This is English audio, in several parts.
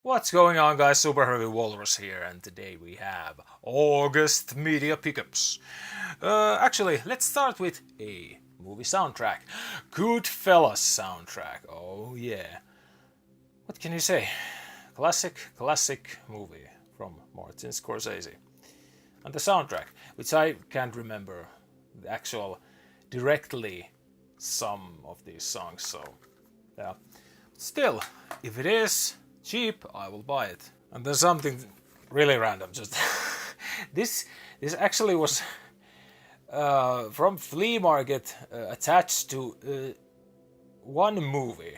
What's going on, guys? Superheavy Walrus here, and today we have August Media Pickups. Actually, let's start with a movie soundtrack. Goodfellas soundtrack. Oh yeah. What can you say? Classic movie from Martin Scorsese. And the soundtrack, which I can't remember the actual directly some of these songs, so yeah. Still, if it is cheap, I will buy it. And there's something really random. Just this actually was from flea market attached to one movie.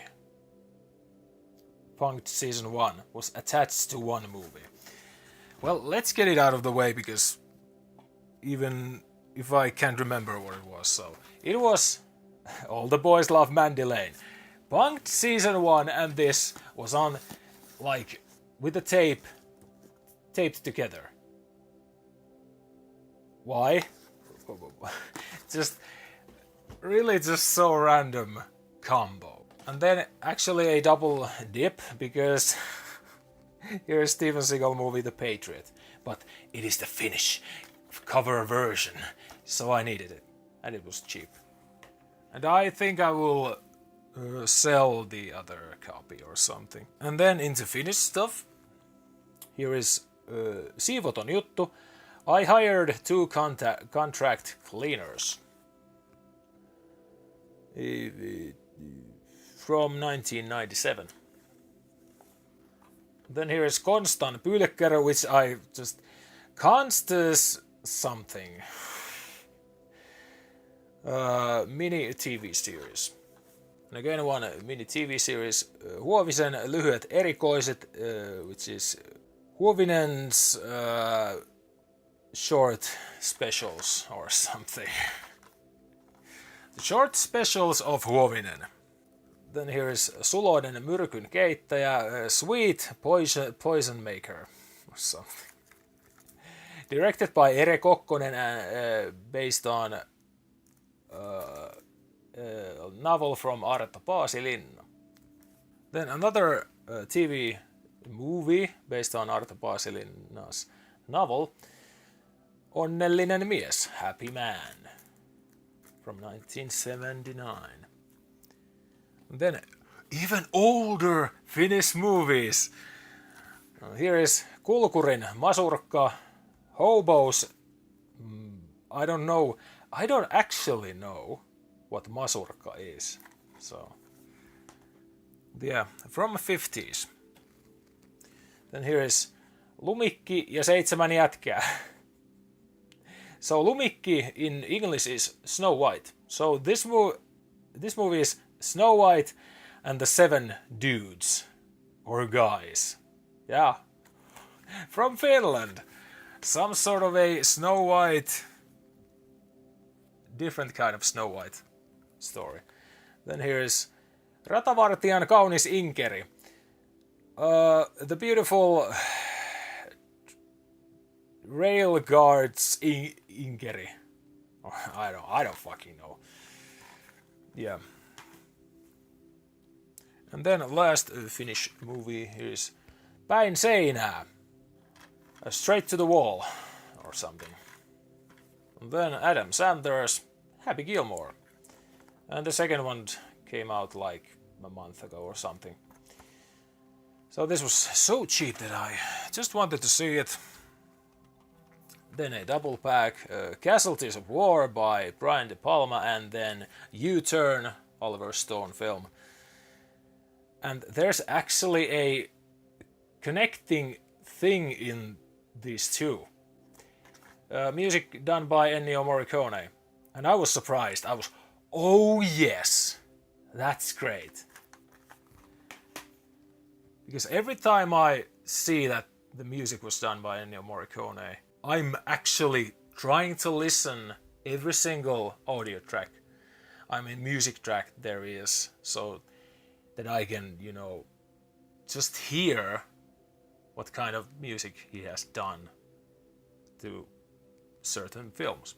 Punked season 1 was attached to one movie. Well, let's get it out of the way because even if I can't remember what it was, so it was All the Boys Love Mandy Lane. Punked season 1, and this was on like with the taped together. Why? Just really just so random combo. And then actually a double dip because here's Steven Seagal movie The Patriot, but it is the Finnish cover version, so I needed it, and it was cheap. And I think I will sell the other copy or something. And then into Finnish stuff. Here is Siivoton juttu. I hired 2 contract cleaners. From 1997. Then here is Konstan Pylkkärä, which I just Konstas something. Mini TV series. And again one mini TV series, Huovisen lyhyet erikoiset, which is Huovinen's short specials or something. The short specials of Huovinen. Then here is Suloinen myrkyn keittäjä, Sweet Poison Maker or something. Directed by Ere Kokkonen and based on novel from Arto Paasilinna. Then another TV movie based on Arto Paasilinna's novel, Onnellinen mies, Happy Man, from 1979. And then even older Finnish movies. Here is Kulkurin Masurkka, Hobos. I don't actually know what Masurkka is. So, yeah, from 50s. Then here is Lumikki ja 7 jätkää. So Lumikki in English is Snow White. So this movie is Snow White and the 7 dudes or guys. Yeah. From Finland. Some sort of a Snow White, different kind of Snow White story. Then here is Ratavartijan kaunis inkeri. The beautiful rail guards inkeri. I don't fucking know. Yeah. And then last Finnish movie here is Päin seinää. Straight to the wall or something. And then Adam Sandler's Happy Gilmore. And the second one came out like a month ago or something. So this was so cheap that I just wanted to see it. Then a double pack, Casualties of War by Brian De Palma, and then U-Turn, Oliver Stone film. And there's actually a connecting thing in these two. Music done by Ennio Morricone. And I was surprised. I was, oh yes, that's great. Because every time I see that the music was done by Ennio Morricone, I'm actually trying to listen every single audio track, music track there is, so that I can, just hear what kind of music he has done to certain films.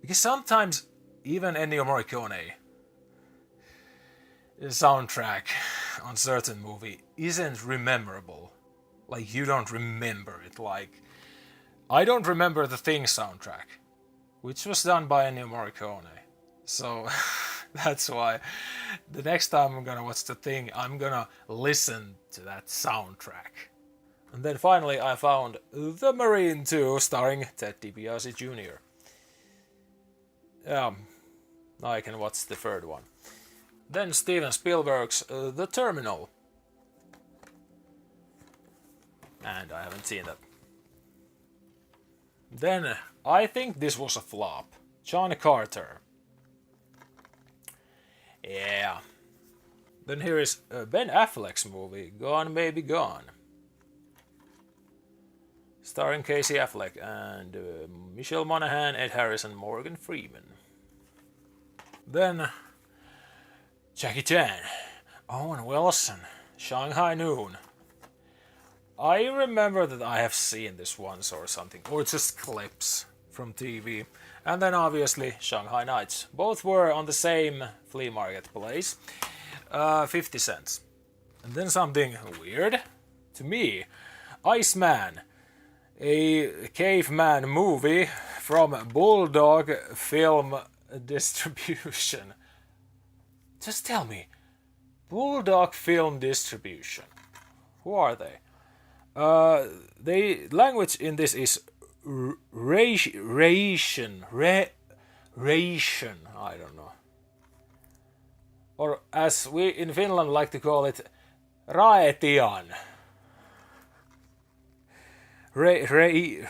Because sometimes even Ennio Morricone soundtrack on certain movie isn't memorable, like you don't remember it, like I don't remember the Thing soundtrack, which was done by Ennio Morricone. So that's why the next time I'm gonna watch The Thing, I'm gonna listen to that soundtrack. And then finally I found The Marine 2 starring Ted DiBiase Jr. Now I can watch the third one. Then Steven Spielberg's The Terminal. And I haven't seen that. Then I think this was a flop. John Carter. Yeah. Then here is Ben Affleck's movie, Gone Baby Gone. Starring Casey Affleck and Michelle Monaghan, Ed Harris and Morgan Freeman. Then Jackie Chan, Owen Wilson, Shanghai Noon. I remember that I have seen this once or something, or just clips from TV. And then obviously Shanghai Nights. Both were on the same flea market place. 50 cents. And then something weird to me. Iceman, a caveman movie from Bulldog Film Distribution. Just tell me, Bulldog Film Distribution, who are they? The language in this is ration, I don't know. Or as we in Finland like to call it, raetian. Ration.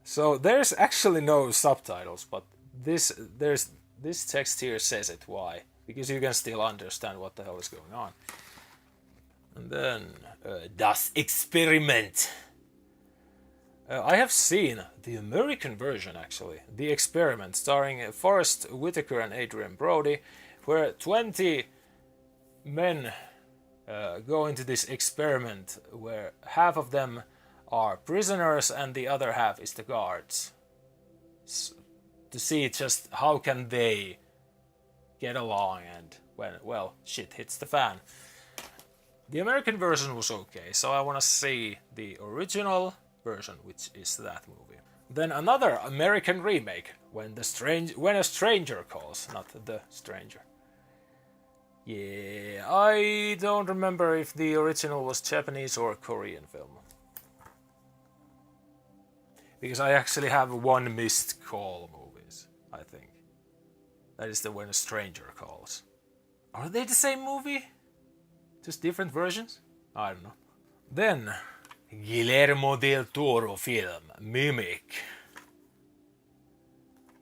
So there's actually no subtitles, but this text here says it. Why? Because you can still understand what the hell is going on. And then Das Experiment. I have seen the American version actually, The Experiment, starring Forrest Whitaker and Adrian Brody, where 20 men go into this experiment where half of them are prisoners and the other half is the guards. To see just how can they get along and when, well, shit hits the fan. The American version was okay, so I want to see the original version, which is that movie. Then another American remake, When a Stranger Calls, not The Stranger. Yeah, I don't remember if the original was Japanese or Korean film. Because I actually have one missed call movies, I think. That is the When a Stranger Calls. Are they the same movie? Just different versions? I don't know. Then, Guillermo del Toro film, Mimic.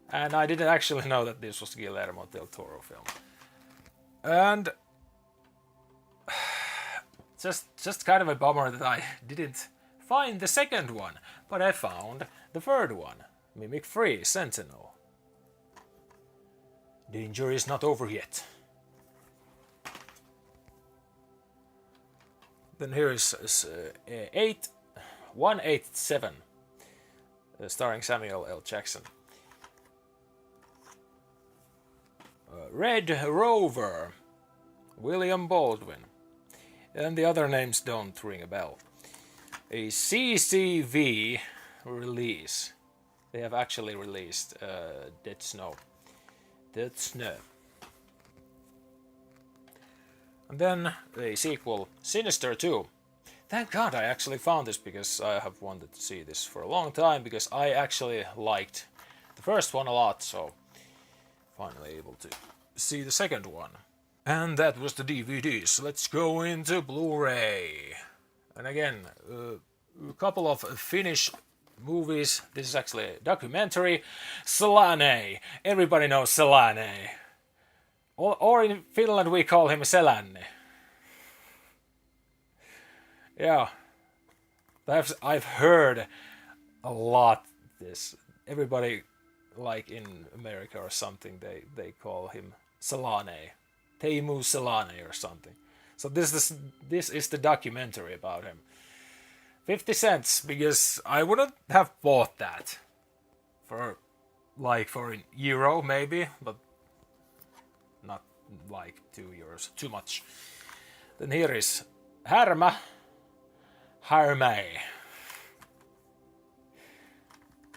And I didn't actually know that this was Guillermo del Toro film. And just kind of a bummer that I didn't find the second one, but I found the third one, Mimic 3, Sentinel. Danger is not over yet. Then here is 187, starring Samuel L. Jackson. Red Rover, William Baldwin. And the other names don't ring a bell. A CCV release. They have actually released Dead Snow. Dead Snow. And then a sequel, Sinister 2. Thank God I actually found this, because I have wanted to see this for a long time, because I actually liked the first one a lot, so finally able to see the second one. And that was the DVDs. Let's go into Blu-ray. And again, a couple of Finnish movies. This is actually a documentary. Selane. Everybody knows Selane. Or in Finland we call him Selänne. Yeah. I've heard a lot this. Everybody, like in America or something, they call him Selane. Teemu Selane or something. So this is the documentary about him. 50 cents, because I wouldn't have bought that for €1 maybe, but like €2. Too much. Then here is Härmä.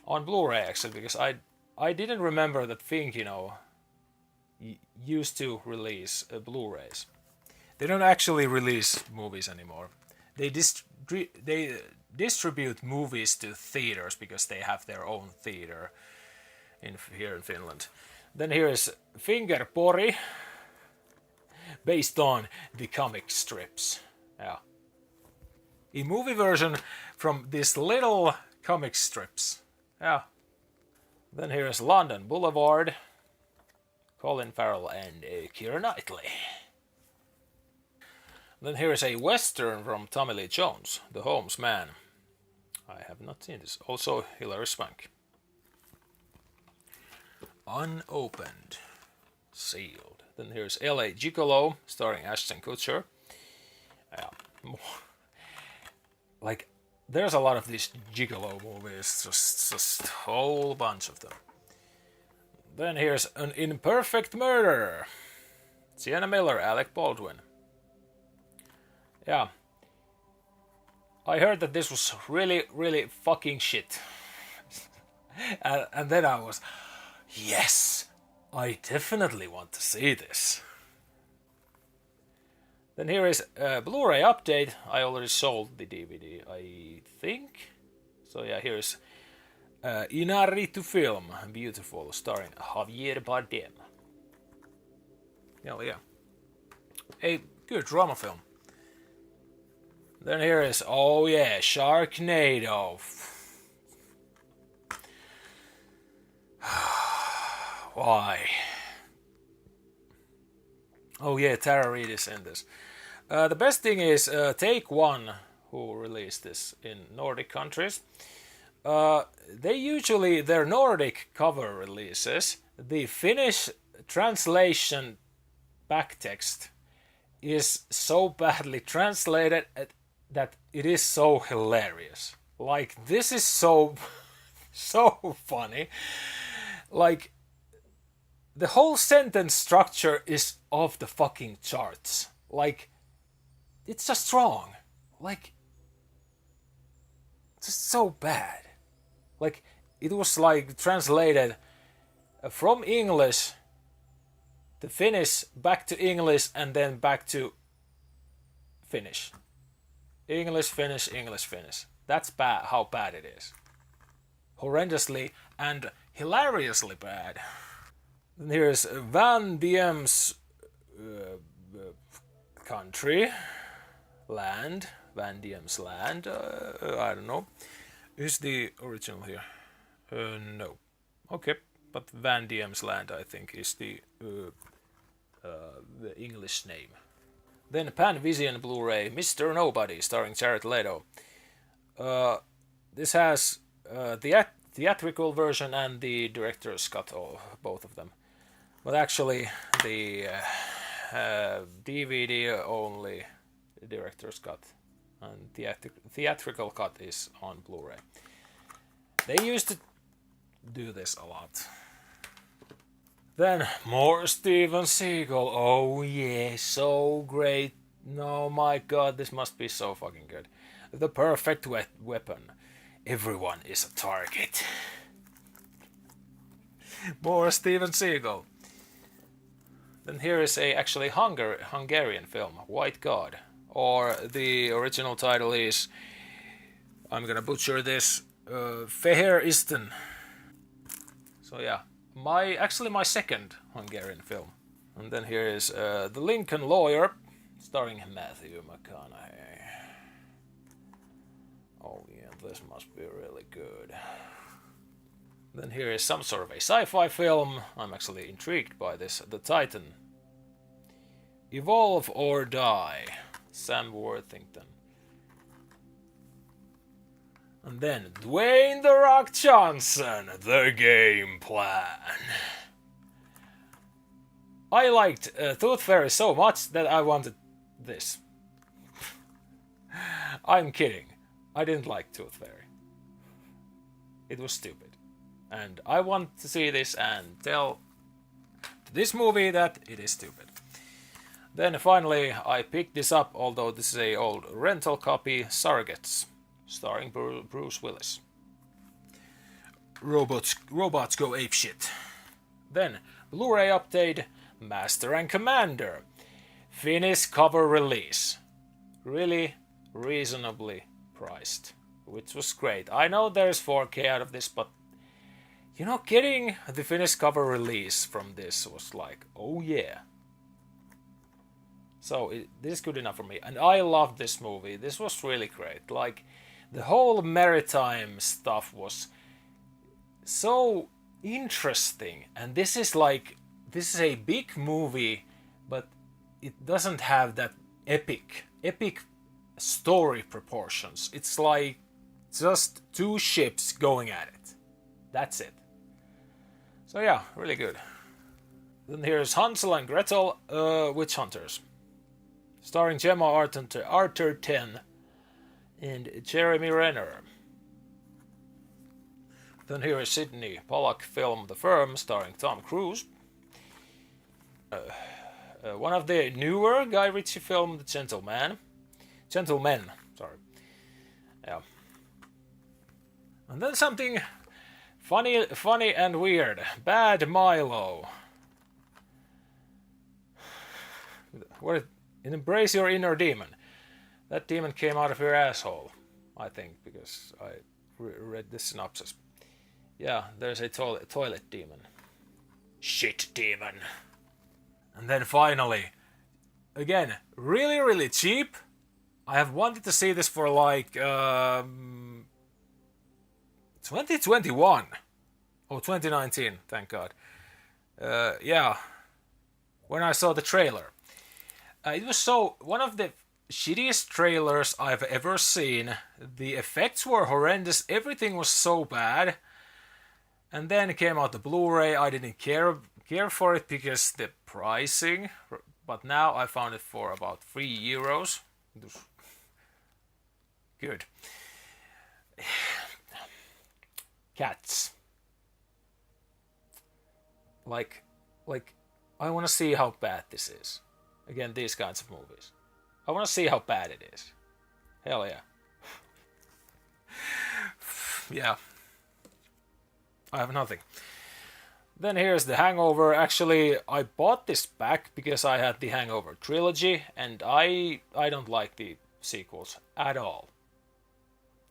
On Blu-ray actually, because I didn't remember that Fink, used to release Blu-rays. They don't actually release movies anymore. They distribute movies to theaters because they have their own theater here in Finland. Then here is Fingerpori, based on the comic strips. Yeah. A movie version from these little comic strips. Yeah. Then here is London Boulevard, Colin Farrell and Keira Knightley. Then here is a western from Tommy Lee Jones, The Holmes Man. I have not seen this. Also Hilary Swank. Unopened. Sealed. Then here's LA Gigolo, starring Ashton Kutcher. Yeah. Like, there's a lot of these Gigolo movies, just a whole bunch of them. Then here's An Imperfect Murder. Sienna Miller, Alec Baldwin. Yeah. I heard that this was really, really fucking shit. and then I was, yes, I definitely want to see this. Then here is a Blu-ray update. I already sold the DVD, I think. So yeah, here's Inari Film, Beautiful, starring Javier Bardem. Hell yeah. A good drama film. Then here is, oh yeah, Sharknado. Why? Oh yeah, Tara Reid is in this. The best thing is Take One, who released this in Nordic countries. They usually, their Nordic cover releases, the Finnish translation backtext is so badly translated that it is so hilarious. Like, this is so funny. Like, the whole sentence structure is off the fucking charts. Like, it's just wrong. Like, it's just so bad. Like, it was like translated from English to Finnish, back to English, and then back to Finnish. English, Finnish, English, Finnish. That's bad, how bad it is. Horrendously and hilariously bad. And here's Van Diem's country, land, Van Diem's land, I don't know. Is the original here? No. Okay, but Van Diem's land, I think, is the English name. Then Pan-Vision Blu-ray, Mr. Nobody, starring Jared Leto. This has the theatrical version and the director's cut, both of them. But actually, the DVD only director's cut, and theatrical cut is on Blu-ray. They used to do this a lot. Then more Steven Seagal. Oh yeah, so great. No, my god, this must be so fucking good. The Perfect Weapon. Everyone is a target. More Steven Seagal. Then here is a actually Hungarian film, White God. Or the original title is, I'm gonna butcher this, Fehér Isten. So yeah, my second Hungarian film. And then here is The Lincoln Lawyer, starring Matthew McConaughey. Oh yeah, this must be really good. Then here is some sort of a sci-fi film. I'm actually intrigued by this. The Titan. Evolve or Die. Sam Worthington. And then Dwayne The Rock Johnson. The Game Plan. I liked Tooth Fairy so much that I wanted this. I'm kidding. I didn't like Tooth Fairy. It was stupid. And I want to see this and tell this movie that it is stupid. Then finally I picked this up, although this is a old rental copy, Surrogates, starring Bruce Willis. Robots go apeshit. Then Blu-ray update, Master and Commander, Finnish cover release. Really reasonably priced, which was great. I know there's 4K out of this, but you know, getting the Finnish cover release from this was like, oh yeah. So this is good enough for me, and I loved this movie. This was really great. Like, the whole maritime stuff was so interesting, and this is a big movie, but it doesn't have that epic story proportions. It's like just two ships going at it. That's it. So yeah, really good. Then here's Hansel and Gretel, Witch Hunters, starring Gemma Arterton and Jeremy Renner. Then here is Sidney Pollack film The Firm, starring Tom Cruise. One of the newer Guy Ritchie film, The Gentlemen, sorry. Yeah. And then something funny and weird. Bad Milo. What? Embrace your inner demon. That demon came out of your asshole, I think, because I read the synopsis. Yeah, there's a toilet demon. Shit demon. And then finally, again, really cheap. I have wanted to see this for like 2021. Oh, 2019, thank God. Yeah, when I saw the trailer. It was one of the shittiest trailers I've ever seen. The effects were horrendous, everything was so bad. And then came out the Blu-ray. I didn't care for it because the pricing, but now I found it for about €3. Good. Cats. Like, I want to see how bad this is. Again, these kinds of movies. I want to see how bad it is. Hell yeah. Yeah. I have nothing. Then here's The Hangover. Actually, I bought this back because I had the Hangover trilogy, and I don't like the sequels at all.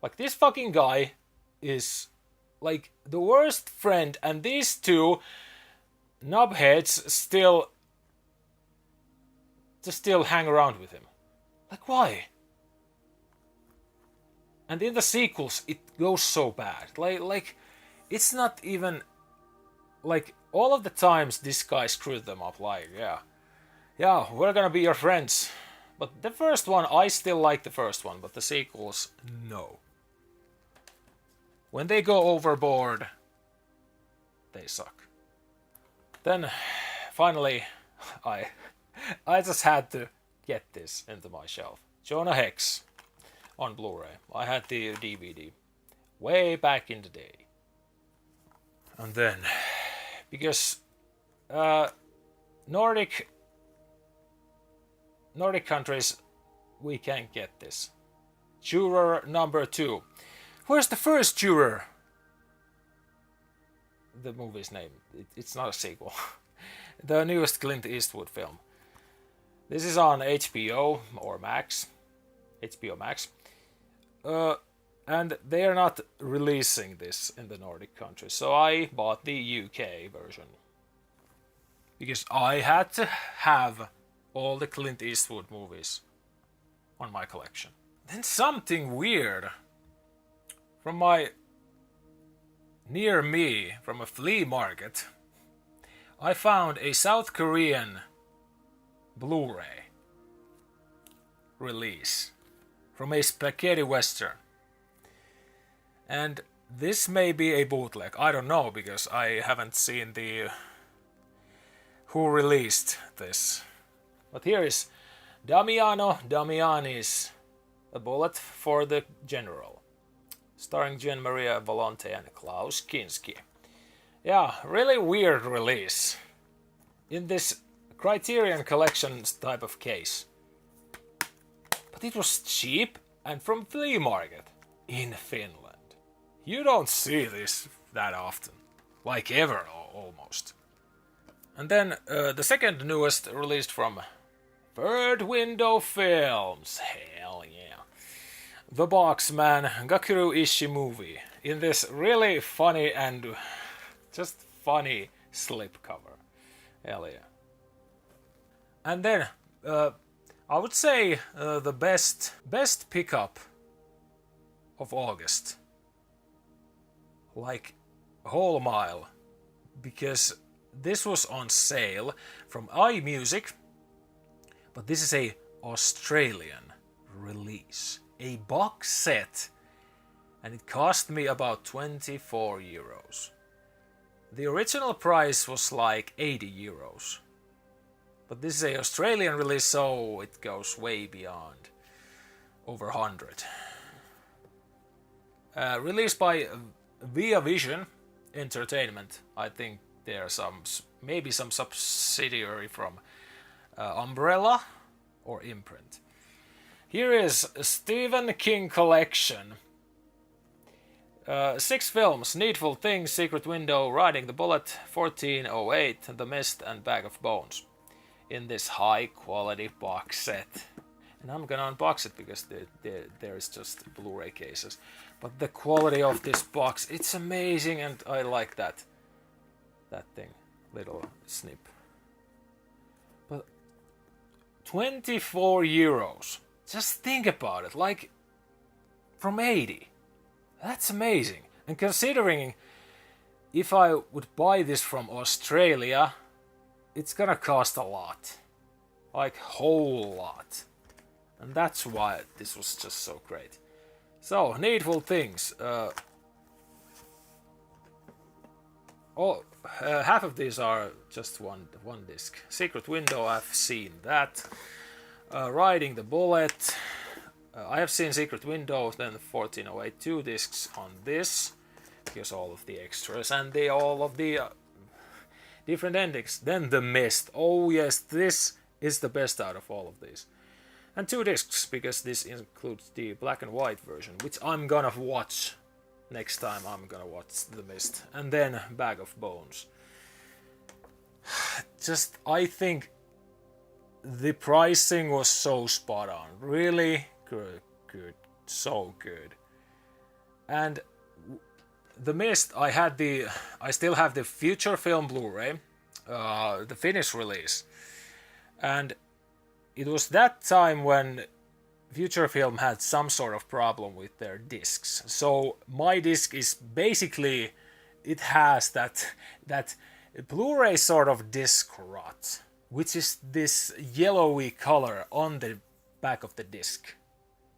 Like, this fucking guy is like the worst friend, and these two knobheads still hang around with him. Like, why? And in the sequels, it goes so bad. Like it's not even like all of the times this guy screwed them up. Like, yeah, we're gonna be your friends. But the first one, I still like the first one, but the sequels, no. When they go overboard, they suck. Then, finally, I just had to get this into my shelf. Jonah Hex on Blu-ray. I had the DVD way back in the day. And then, because Nordic countries, we can't get this. Juror number 2. Where's the first juror? The movie's name. It's not a sequel. The newest Clint Eastwood film. This is on HBO or Max. HBO Max. And they are not releasing this in the Nordic countries. So I bought the UK version. Because I had to have all the Clint Eastwood movies on my collection. Then something weird from near me, from a flea market, I found a South Korean Blu-ray release from a spaghetti western. And this may be a bootleg. I don't know, because I haven't seen who released this. But here is Damiano Damiani's A Bullet for the General, starring Gian Maria Volonte and Klaus Kinski. Yeah, really weird release. In this Criterion Collection type of case. But it was cheap and from flea market in Finland. You don't see this that often. Like ever, almost. And then the second newest released from Third Window Films. Hell yeah. The Boxman Gakuru Ishi movie. In this really funny and just funny slipcover. Hell yeah. And then I would say the best pickup of August. Like a whole mile. Because this was on sale from iMusic. But this is a Australian release. A box set. And it cost me about 24 euros. The original price was like 80 euros. But this is a Australian release, so it goes way beyond. Over 100. Released by Via Vision Entertainment. I think there are maybe some subsidiary from Umbrella or Imprint. Here is a Stephen King collection. 6 films: Needful Things, Secret Window, Riding the Bullet, 1408, The Mist, and Bag of Bones. In this high quality box set. And I'm gonna unbox it because there is just Blu-ray cases. But the quality of this box, it's amazing, and I like that thing, little snip. But 24 euros. Just think about it, like from 80. That's amazing. And considering if I would buy this from Australia, it's gonna cost a lot. Like whole lot. And that's why this was just so great. So, Needful Things. Half of these are just one disc. Secret Window, I've seen that. Riding the Bullet. I have seen Secret Window, then 1408, 2 discs on this. Because all of the extras and all of the different endings. Then The Mist. Oh yes, this is the best out of all of these. And 2 discs, because this includes the black and white version, which I'm gonna watch next time. I'm gonna watch The Mist. And then Bag of Bones. Just, I think the pricing was so spot on. Really good. So good. And The Mist, I still have the Future Film Blu-ray, the Finnish release. And it was that time when Future Film had some sort of problem with their discs. So my disc is basically, it has that Blu-ray sort of disc rot, which is this yellowy color on the back of the disc.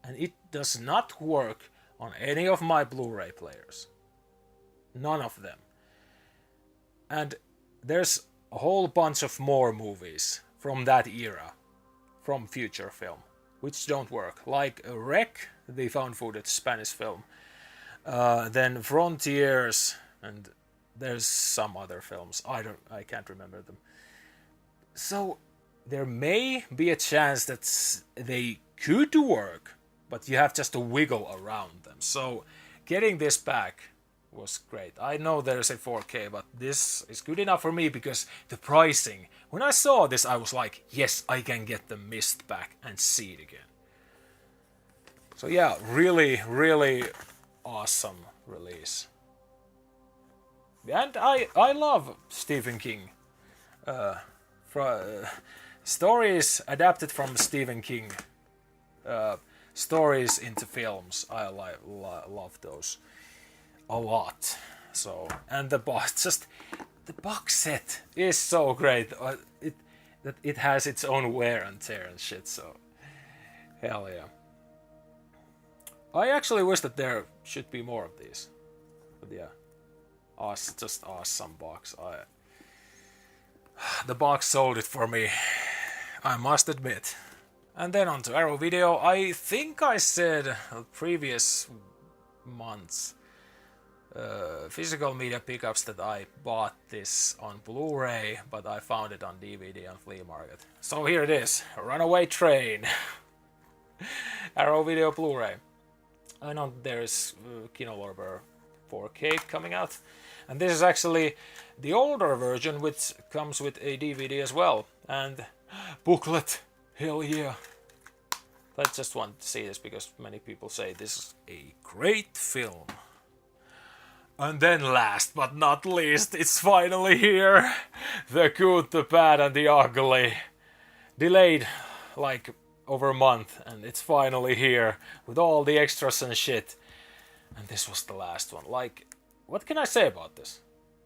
And it does not work on any of my Blu-ray players. None of them. And there's a whole bunch of more movies from that era, from Future Film, which don't work. Like Rec, the found footage Spanish film. Then Frontiers, and there's some other films. I can't remember them. So there may be a chance that they could work, but you have just to wiggle around them. So getting this back was great. I know there's a 4K, but this is good enough for me because the pricing. When I saw this, I was like, yes, I can get The Mist back and see it again. So yeah, really, really awesome release. And I love Stephen King. Stories adapted from Stephen King. Stories into films. I love those a lot. So, and the box set is so great. It has its own wear and tear and shit. So, hell yeah. I actually wish that there should be more of these. But yeah, just awesome box. The box sold it for me, I must admit. And then on to Arrow Video. I think I said previous months physical media pickups that I bought this on Blu-ray, but I found it on DVD on Flea Market. So here it is, Runaway Train. Arrow Video Blu-ray. I know there is Kino Lorber 4K coming out, and this is actually the older version, which comes with a DVD as well, and booklet. Hell yeah! I just want to see this because many people say this is a great film. And then last but not least, it's finally here! The Good, the Bad and the Ugly. Delayed like over a month, and it's finally here with all the extras and shit. And this was the last one. Like, what can I say about this?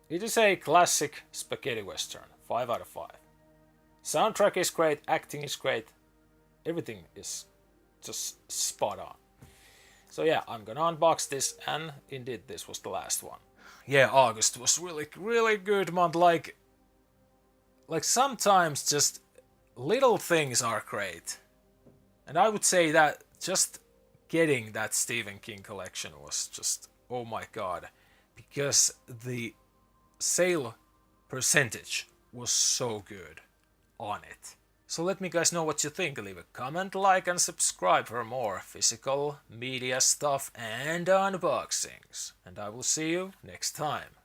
It is a classic spaghetti western, 5 out of 5. Soundtrack is great, acting is great, everything is just spot on. So yeah, I'm gonna unbox this, and indeed this was the last one. Yeah, August was really good month. Like sometimes just little things are great. And I would say that just getting that Stephen King collection was just, oh my god, because the sale percentage was so good on it. So let me guys know what you think. Leave a comment, like and subscribe for more physical media stuff and unboxings. And I will see you next time.